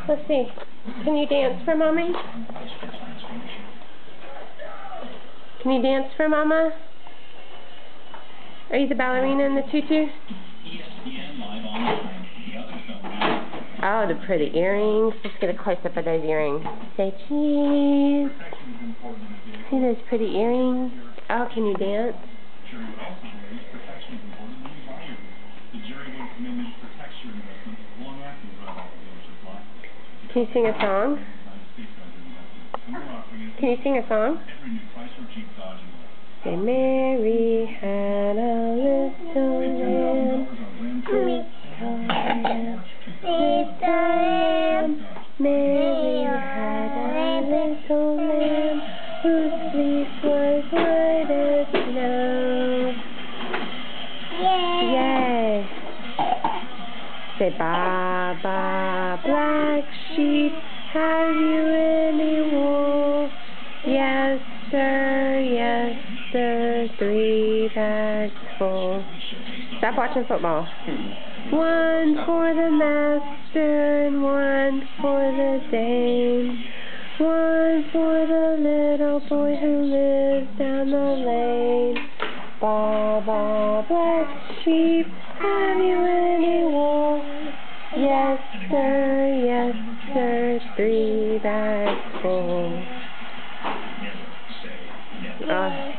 Let's see. Can you dance for Mommy? Can you dance for Mama? Are you the ballerina in the tutu? Oh, the pretty earrings. Let's get a close-up of those earrings. Say cheese. See those pretty earrings? Oh, can you dance? Can you sing a song? Can you sing a song? Say, Mary had a little lamb, Mary had a little lamb, whose fleece was white as snow. Yay! Say, ba, ba, black sheep, have you any wool? Yes, sir, 3 bags full. Stop watching football. 1 for the master and 1 for the dame. 1 for the little boy who lives down the lane. Ba, ba, black sheep, have you any wool? Yes, sir, 3 bags full.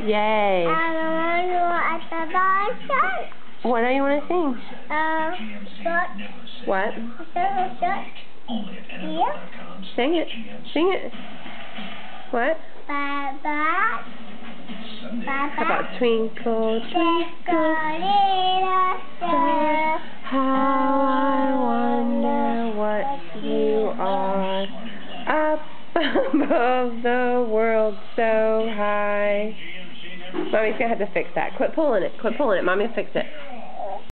Yay. What do you want to sing? What? Sing it. Sing it. What? How about twinkle, twinkle, little star, how I wonder what you are, up above the world so high. Mommy's gonna have to fix that. Quit pulling it. Quit pulling it. Mommy will fix it.